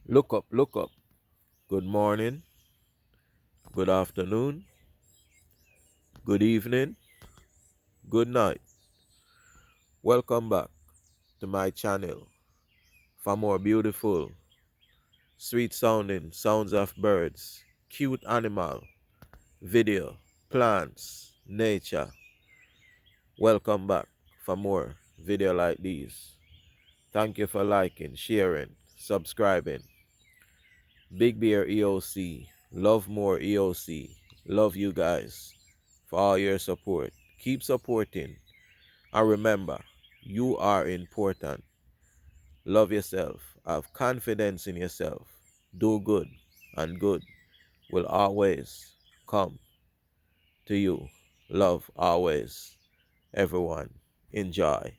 Look up, look up. Good morning, good afternoon, good evening, good night. Welcome back to my channel for more beautiful, sweet sounding sounds of birds, cute animal, video, plants, nature. Welcome back for more video like these. Thank you for liking, sharing, subscribing. Big Bear EOC, love more EOC. Love you guys for all your support. Keep supporting. And remember, you are important. Love yourself. Have confidence in yourself. Do good, and good will always come to you. Love always. Everyone, enjoy.